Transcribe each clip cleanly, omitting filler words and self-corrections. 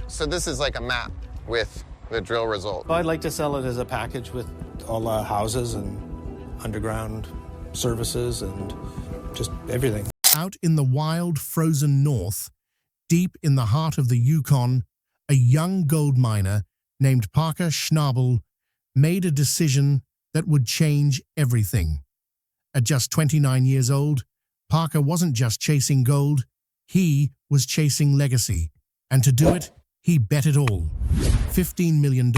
So this is like a map with the drill result. I'd like to sell it as a package with all the houses and underground services and just everything. Out in the wild, frozen north, deep in the heart of the Yukon, a young gold miner named Parker Schnabel made a decision that would change everything. At just 29 years old, Parker wasn't just chasing gold, he was chasing legacy. And to do it, he bet it all. $15 million,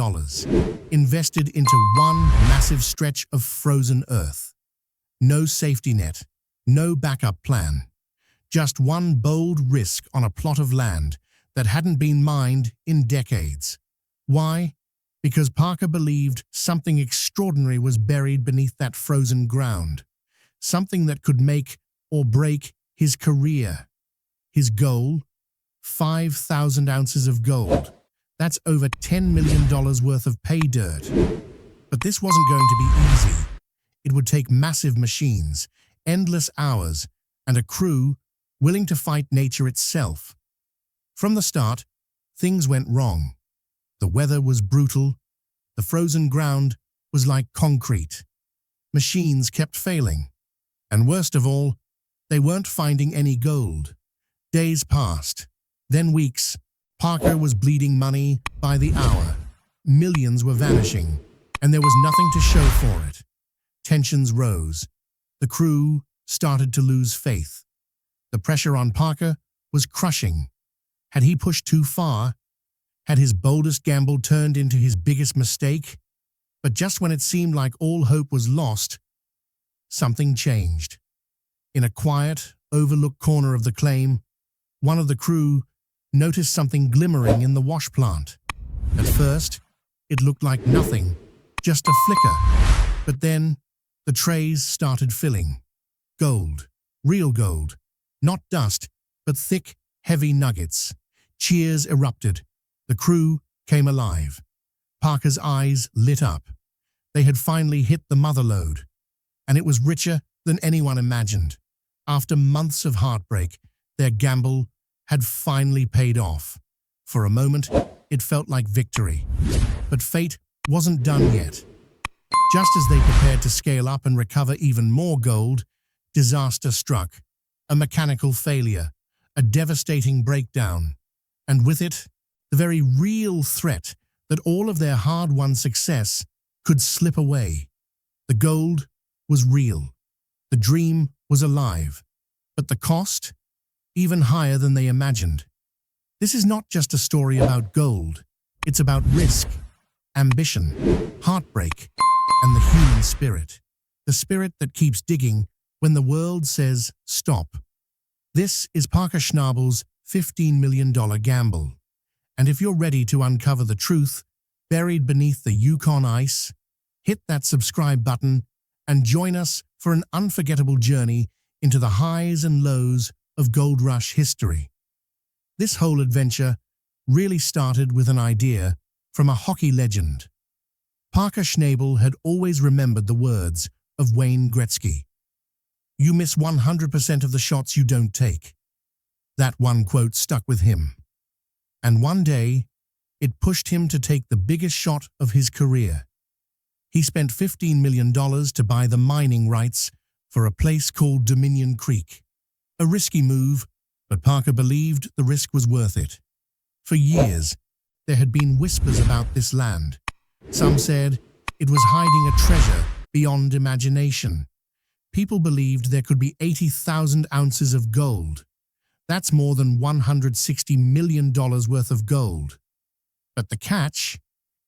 invested into one massive stretch of frozen earth. No safety net, no backup plan. Just one bold risk on a plot of land that hadn't been mined in decades. Why? Because Parker believed something extraordinary was buried beneath that frozen ground. Something that could make or break his career. His goal? 5,000 ounces of gold. That's over $10 million worth of pay dirt. But this wasn't going to be easy. It would take massive machines, endless hours, and a crew willing to fight nature itself. From the start, things went wrong. The weather was brutal. The frozen ground was like concrete. Machines kept failing. And worst of all, they weren't finding any gold. Days passed, then weeks. Parker was bleeding money by the hour. Millions were vanishing, and there was nothing to show for it. Tensions rose. The crew started to lose faith. The pressure on Parker was crushing. Had he pushed too far? Had his boldest gamble turned into his biggest mistake? But just when it seemed like all hope was lost, something changed. In a quiet, overlooked corner of the claim, one of the crew noticed something glimmering in the wash plant. At first, it looked like nothing, just a flicker. But then, the trays started filling. Gold, real gold, not dust, but thick, heavy nuggets. Cheers erupted. The crew came alive. Parker's eyes lit up. They had finally hit the mother lode, and it was richer than anyone imagined. After months of heartbreak, their gamble had finally paid off. For a moment, it felt like victory. But fate wasn't done yet. Just as they prepared to scale up and recover even more gold, disaster struck. A mechanical failure, a devastating breakdown, and with it, the very real threat that all of their hard-won success could slip away. The gold was real. The dream was alive. But the cost? Even higher than they imagined. This is not just a story about gold. It's about risk, ambition, heartbreak, and the human spirit. The spirit that keeps digging when the world says stop. This is Parker Schnabel's $15 million gamble. And if you're ready to uncover the truth buried beneath the Yukon ice, hit that subscribe button and join us for an unforgettable journey into the highs and lows of gold rush history. This whole adventure really started with an idea from a hockey legend. Parker Schnabel had always remembered the words of Wayne Gretzky. "You miss 100% of the shots you don't take." That one quote stuck with him. And one day, it pushed him to take the biggest shot of his career. He spent $15 million to buy the mining rights for a place called Dominion Creek. A risky move, but Parker believed the risk was worth it. For years, there had been whispers about this land. Some said it was hiding a treasure beyond imagination. People believed there could be 80,000 ounces of gold. That's more than $160 million worth of gold. But the catch?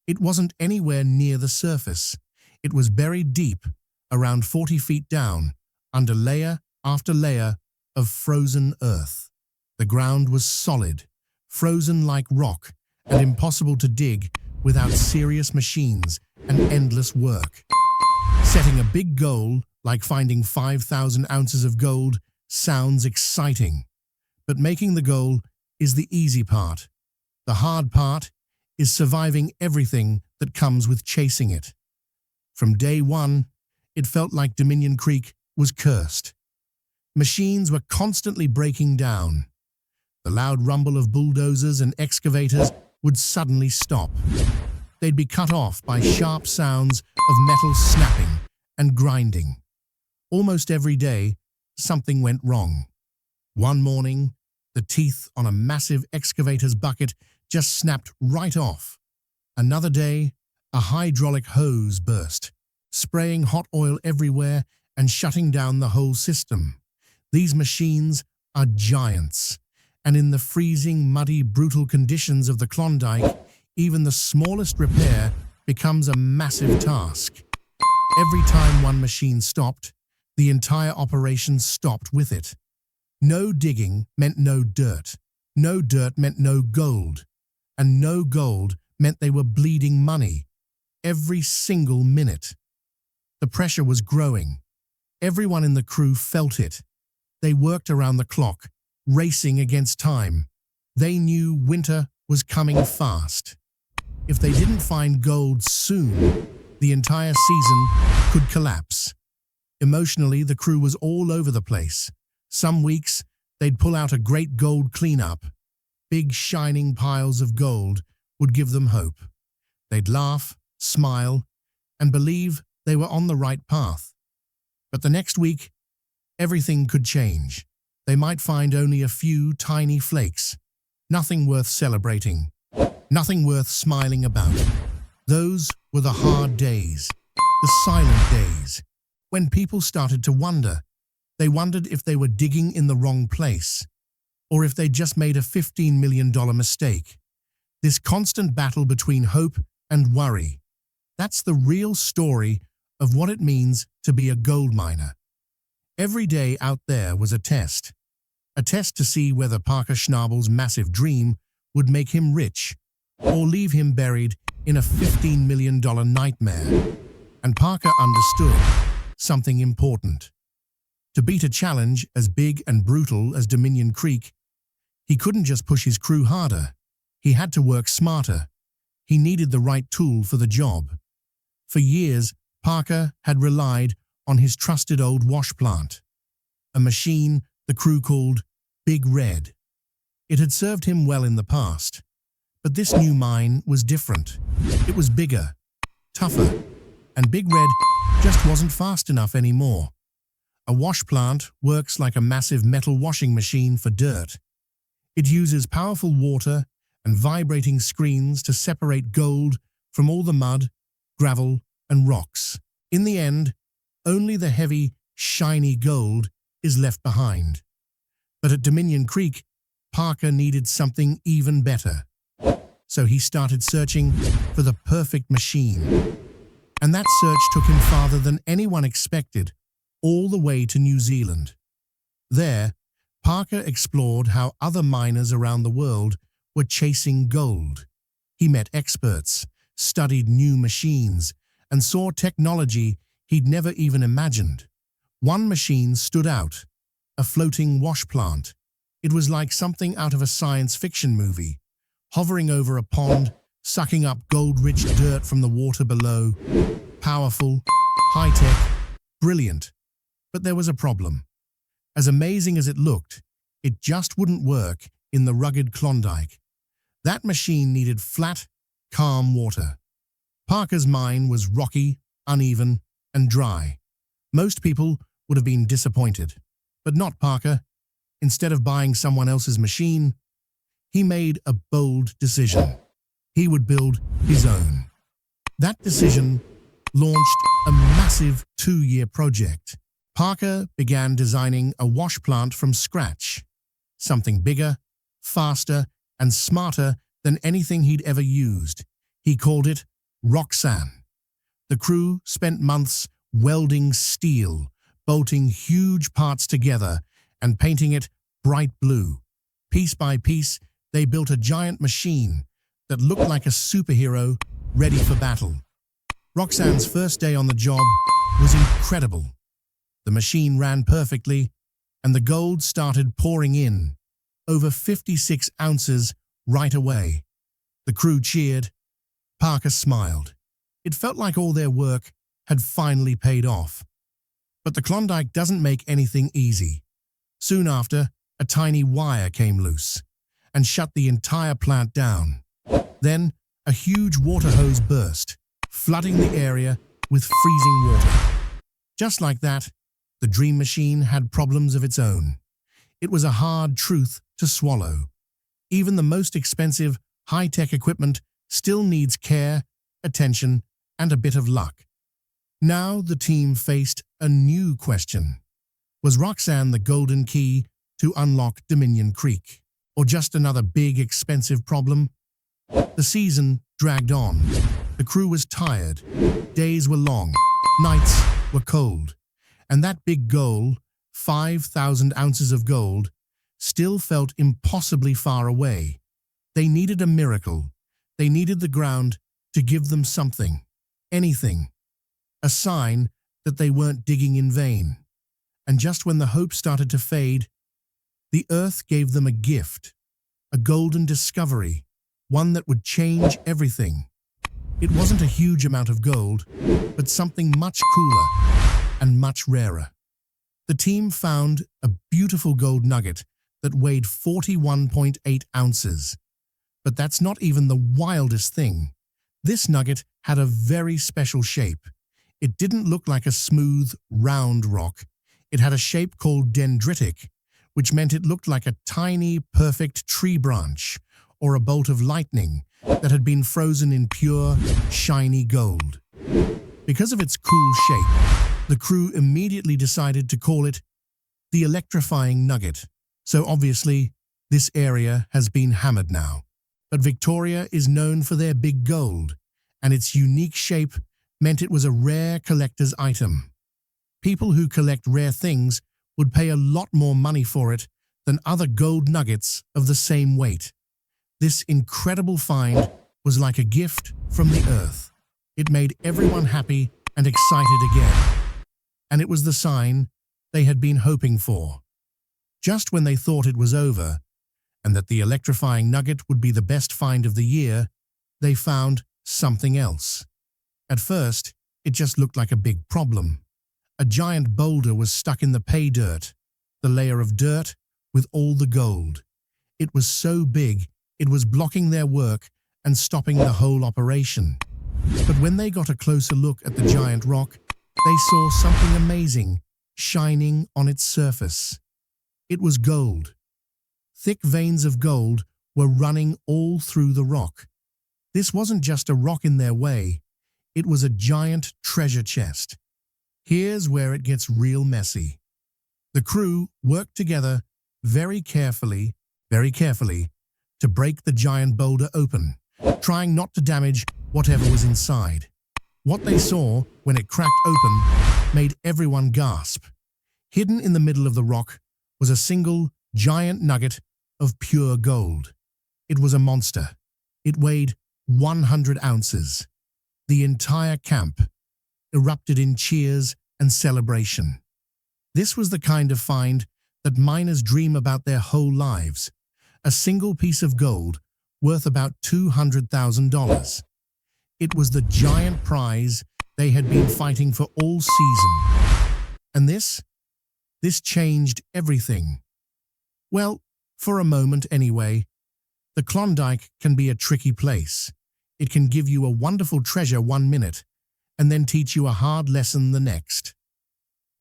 It wasn't anywhere near the surface. It was buried deep, around 40 feet down, under layer after layer of frozen earth. The ground was solid, frozen like rock, and impossible to dig without serious machines and endless work. Setting a big goal, like finding 5,000 ounces of gold, sounds exciting. But making the goal is the easy part. The hard part is surviving everything that comes with chasing it. From day one, it felt like Dominion Creek was cursed. Machines were constantly breaking down. The loud rumble of bulldozers and excavators would suddenly stop. They'd be cut off by sharp sounds of metal snapping and grinding. Almost every day, something went wrong. One morning, the teeth on a massive excavator's bucket just snapped right off. Another day, a hydraulic hose burst, spraying hot oil everywhere and shutting down the whole system. These machines are giants, and in the freezing, muddy, brutal conditions of the Klondike, even the smallest repair becomes a massive task. Every time one machine stopped, the entire operation stopped with it. No digging meant no dirt. No dirt meant no gold. And no gold meant they were bleeding money. Every single minute. The pressure was growing. Everyone in the crew felt it. They worked around the clock, racing against time. They knew winter was coming fast. If they didn't find gold soon, the entire season could collapse. Emotionally, the crew was all over the place. Some weeks, they'd pull out a great gold cleanup. Big shining piles of gold would give them hope. They'd laugh, smile, and believe they were on the right path. But the next week, everything could change. They might find only a few tiny flakes. Nothing worth celebrating. Nothing worth smiling about. Those were the hard days, the silent days, when people started to wonder. They wondered if they were digging in the wrong place, or if they'd just made a $15 million mistake. This constant battle between hope and worry. That's the real story of what it means to be a gold miner. Every day out there was a test to see whether Parker Schnabel's massive dream would make him rich or leave him buried in a $15 million nightmare. And Parker understood something important. To beat a challenge as big and brutal as Dominion Creek, he couldn't just push his crew harder. He had to work smarter. He needed the right tool for the job. For years, Parker had relied on his trusted old wash plant, a machine the crew called Big Red. It had served him well in the past, but this new mine was different. It was bigger, tougher, and Big Red just wasn't fast enough anymore. A wash plant works like a massive metal washing machine for dirt. It uses powerful water and vibrating screens to separate gold from all the mud, gravel, and rocks. In the end, only the heavy, shiny gold is left behind. But at Dominion Creek, Parker needed something even better. So he started searching for the perfect machine. And that search took him farther than anyone expected, all the way to New Zealand. There, Parker explored how other miners around the world were chasing gold. He met experts, studied new machines, and saw technology he'd never even imagined. One machine stood out, a floating wash plant. It was like something out of a science fiction movie, hovering over a pond, sucking up gold-rich dirt from the water below. Powerful, high-tech, brilliant. But there was a problem. As amazing as it looked, it just wouldn't work in the rugged Klondike. That machine needed flat, calm water. Parker's mine was rocky, uneven, and dry. Most people would have been disappointed, but not Parker. Instead of buying someone else's machine, he made a bold decision. He would build his own. That decision launched a massive 2-year project. Parker began designing a wash plant from scratch, something bigger, faster, and smarter than anything he'd ever used. He called it Roxanne. The crew spent months welding steel, bolting huge parts together, and painting it bright blue. Piece by piece, they built a giant machine that looked like a superhero ready for battle. Roxanne's first day on the job was incredible. The machine ran perfectly, and the gold started pouring in, over 56 ounces right away. The crew cheered. Parker smiled. It felt like all their work had finally paid off. But the Klondike doesn't make anything easy. Soon after, a tiny wire came loose and shut the entire plant down. Then, a huge water hose burst, flooding the area with freezing water. Just like that, the dream machine had problems of its own. It was a hard truth to swallow. Even the most expensive, high-tech equipment still needs care, attention, and a bit of luck. Now the team faced a new question. Was Roxanne the golden key to unlock Dominion Creek, or just another big, expensive problem? The season dragged on. The crew was tired. Days were long. Nights were cold. And that big goal, 5,000 ounces of gold, still felt impossibly far away. They needed a miracle. They needed the ground to give them something, anything, a sign that they weren't digging in vain. And just when the hope started to fade, the earth gave them a gift, a golden discovery, one that would change everything. It wasn't a huge amount of gold, but something much cooler and much rarer. The team found a beautiful gold nugget that weighed 41.8 ounces. But that's not even the wildest thing. This nugget had a very special shape. It didn't look like a smooth, round rock. It had a shape called dendritic, which meant it looked like a tiny, perfect tree branch or a bolt of lightning that had been frozen in pure, shiny gold. Because of its cool shape, the crew immediately decided to call it the electrifying nugget. So obviously, this area has been hammered now. But Victoria is known for their big gold, and its unique shape meant it was a rare collector's item. People who collect rare things would pay a lot more money for it than other gold nuggets of the same weight. This incredible find was like a gift from the earth. It made everyone happy and excited again. And it was the sign they had been hoping for. Just when they thought it was over, and that the electrifying nugget would be the best find of the year, they found something else. At first, it just looked like a big problem. A giant boulder was stuck in the pay dirt, the layer of dirt with all the gold. It was so big, it was blocking their work and stopping the whole operation. But when they got a closer look at the giant rock, they saw something amazing shining on its surface. It was gold. Thick veins of gold were running all through the rock. This wasn't just a rock in their way. It was a giant treasure chest. Here's where it gets real messy. The crew worked together very carefully, to break the giant boulder open, trying not to damage whatever was inside. What they saw when it cracked open made everyone gasp. Hidden in the middle of the rock was a single giant nugget of pure gold. It was a monster. It weighed 100 ounces. The entire camp erupted in cheers and celebration. This was the kind of find that miners dream about their whole lives. A single piece of gold worth about $200,000. It was the giant prize they had been fighting for all season. And this changed everything. Well, for a moment anyway. The Klondike can be a tricky place. It can give you a wonderful treasure 1 minute and then teach you a hard lesson the next.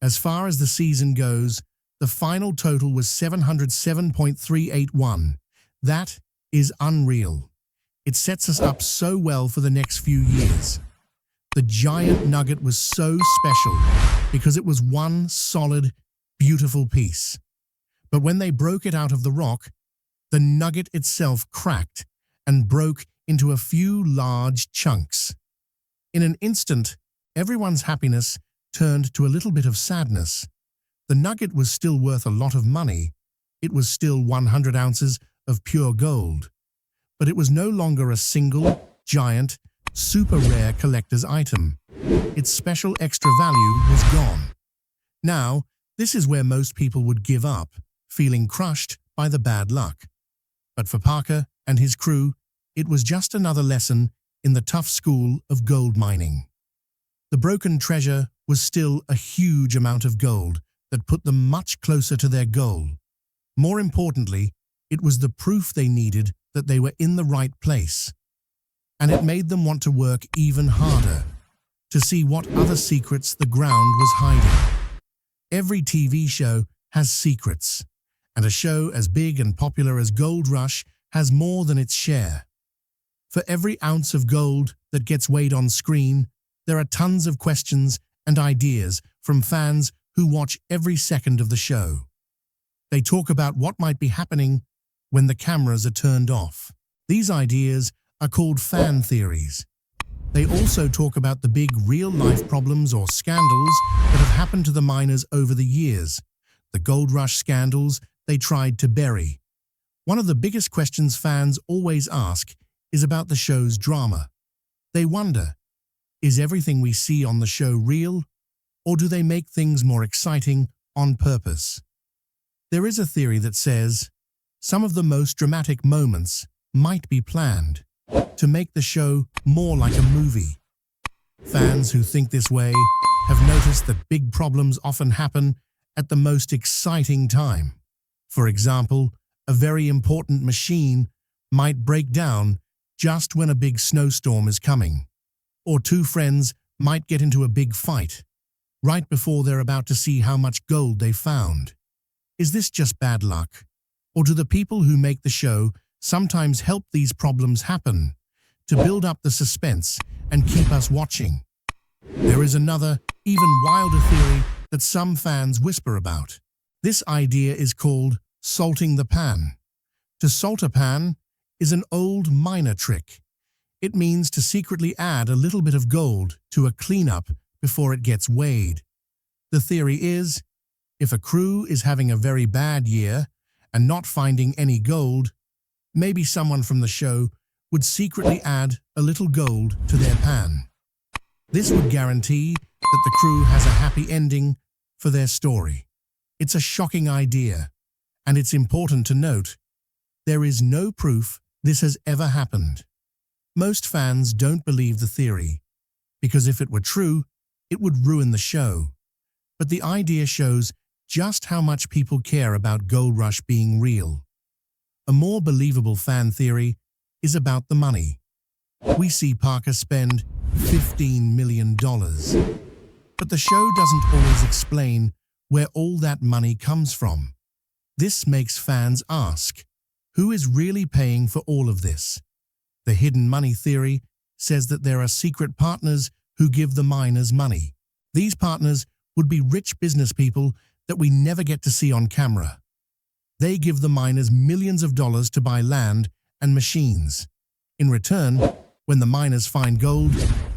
As far as the season goes, the final total was 707.381. That is unreal. It sets us up so well for the next few years. The giant nugget was so special because it was one solid, beautiful piece. But when they broke it out of the rock, the nugget itself cracked and broke into a few large chunks. In an instant, everyone's happiness turned to a little bit of sadness. The nugget was still worth a lot of money. It was still 100 ounces of pure gold. But it was no longer a single, giant, super rare collector's item. Its special extra value was gone. Now, this is where most people would give up, feeling crushed by the bad luck. But for Parker and his crew, it was just another lesson in the tough school of gold mining. The broken treasure was still a huge amount of gold that put them much closer to their goal. More importantly, it was the proof they needed that they were in the right place. and it made them want to work even harder to see what other secrets the ground was hiding. Every TV show has secrets, and a show as big and popular as Gold Rush has more than its share. For every ounce of gold that gets weighed on screen, there are tons of questions and ideas from fans who watch every second of the show. They talk about what might be happening when the cameras are turned off. These ideas are called fan theories. They also talk about the big real-life problems or scandals that have happened to the miners over the years, the Gold Rush scandals they tried to bury. One of the biggest questions fans always ask is about the show's drama. They wonder, is everything we see on the show real, or do they make things more exciting on purpose? There is a theory that says some of the most dramatic moments might be planned to make the show more like a movie. Fans who think this way have noticed that big problems often happen at the most exciting time. For example, a very important machine might break down just when a big snowstorm is coming, or two friends might get into a big fight right before they're about to see how much gold they found. Is this just bad luck, or do the people who make the show sometimes help these problems happen to build up the suspense and keep us watching? There is another, even wilder theory that some fans whisper about. This idea is called salting the pan. To salt a pan is an old miner trick. It means to secretly add a little bit of gold to a cleanup before it gets weighed. The theory is, if a crew is having a very bad year and not finding any gold, maybe someone from the show would secretly add a little gold to their pan. This would guarantee that the crew has a happy ending for their story. It's a shocking idea, and it's important to note, there is no proof this has ever happened. Most fans don't believe the theory, because if it were true, it would ruin the show. But the idea shows just how much people care about Gold Rush being real. A more believable fan theory is about the money. We see Parker spend $15 million, but the show doesn't always explain where all that money comes from. This makes fans ask, who is really paying for all of this? The hidden money theory says that there are secret partners who give the miners money. These partners would be rich business people that we never get to see on camera. They give the miners millions of dollars to buy land and machines. In return, when the miners find gold,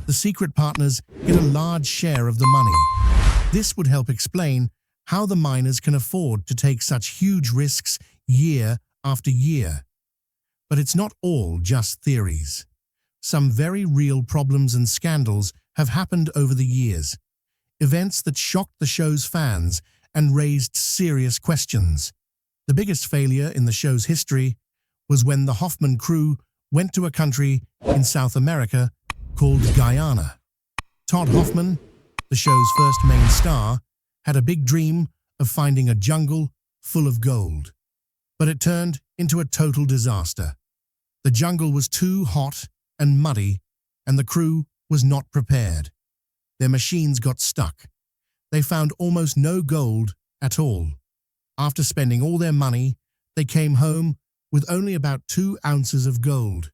the secret partners get a large share of the money. This would help explain how the miners can afford to take such huge risks year after year. But it's not all just theories. Some very real problems and scandals have happened over the years. Events that shocked the show's fans and raised serious questions. The biggest failure in the show's history was when the Hoffman crew went to a country in South America called Guyana. Todd Hoffman, the show's first main star, had a big dream of finding a jungle full of gold. But it turned into a total disaster. The jungle was too hot and muddy, and the crew was not prepared. Their machines got stuck. They found almost no gold at all. After spending all their money, they came home with only about 2 ounces of gold.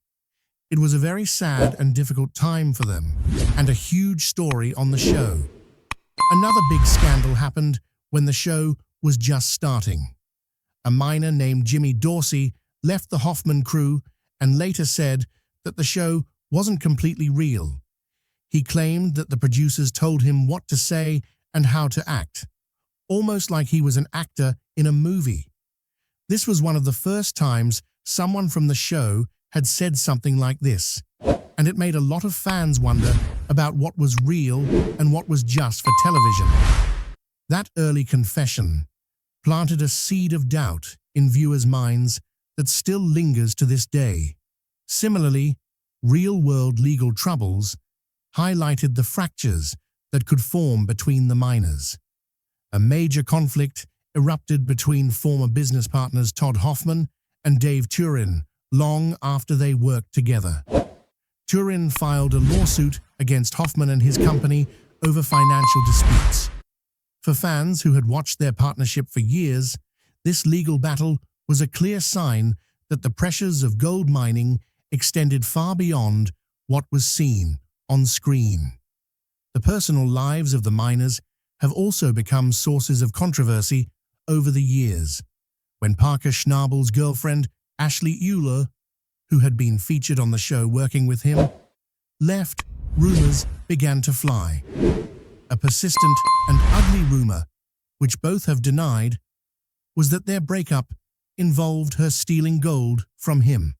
It was a very sad and difficult time for them, and a huge story on the show. Another big scandal happened when the show was just starting. A miner named Jimmy Dorsey left the Hoffman crew and later said that the show wasn't completely real. He claimed that the producers told him what to say and how to act, almost like he was an actor in a movie. This was one of the first times someone from the show had said something like this, and it made a lot of fans wonder about what was real and what was just for television. That early confession planted a seed of doubt in viewers' minds that still lingers to this day. Similarly, real-world legal troubles highlighted the fractures that could form between the miners. A major conflict erupted between former business partners Todd Hoffman and Dave Turin long after they worked together. Turin filed a lawsuit against Hoffman and his company over financial disputes. For fans who had watched their partnership for years, this legal battle was a clear sign that the pressures of gold mining extended far beyond what was seen on screen. The personal lives of the miners have also become sources of controversy over the years. When Parker Schnabel's girlfriend, Ashley Euler, who had been featured on the show working with him, left, rumors began to fly. A persistent and ugly rumor, which both have denied, was that their breakup involved her stealing gold from him.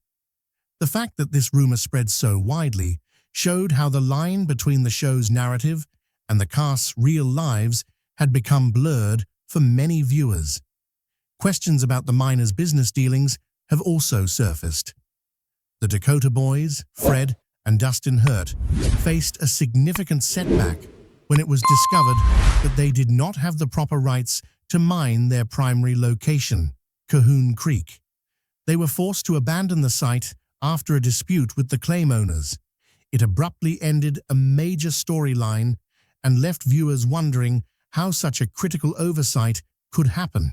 The fact that this rumor spread so widely showed how the line between the show's narrative and the cast's real lives had become blurred for many viewers. Questions about the miners' business dealings have also surfaced. The Dakota boys, Fred and Dustin Hurt, faced a significant setback when it was discovered that they did not have the proper rights to mine their primary location, Cahoon Creek. They were forced to abandon the site after a dispute with the claim owners. It abruptly ended a major storyline and left viewers wondering how such a critical oversight could happen.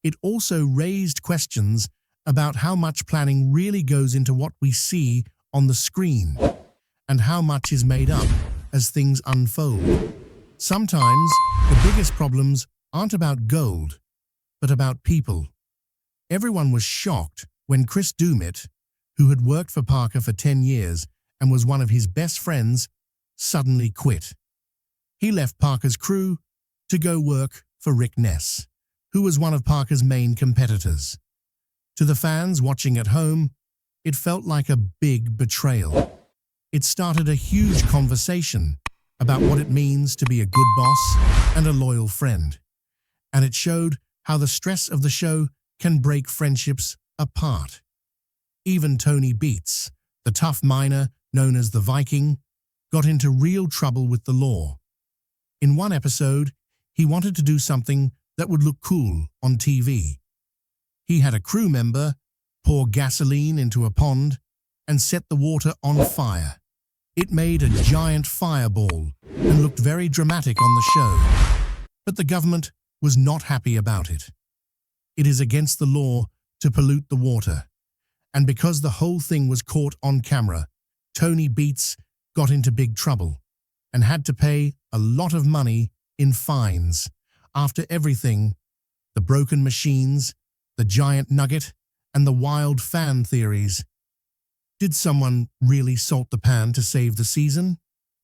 It also raised questions about how much planning really goes into what we see on the screen and how much is made up as things unfold. Sometimes the biggest problems aren't about gold, but about people. Everyone was shocked when Chris Dumit, who had worked for Parker for 10 years and was one of his best friends, suddenly quit. He left Parker's crew to go work for Rick Ness, who was one of Parker's main competitors. To the fans watching at home, it felt like a big betrayal. It started a huge conversation about what it means to be a good boss and a loyal friend. And it showed how the stress of the show can break friendships apart. Even Tony Beats, the tough miner known as the Viking, got into real trouble with the law. In one episode, he wanted to do something that would look cool on TV. He had a crew member pour gasoline into a pond and set the water on fire. It made a giant fireball and looked very dramatic on the show. But the government was not happy about it. It is against the law to pollute the water. And because the whole thing was caught on camera, Tony Beats got into big trouble and had to pay a lot of money in fines. After everything, the broken machines, the giant nugget, and the wild fan theories. Did someone really salt the pan to save the season?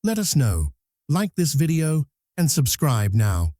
Let us know. Like this video and subscribe now.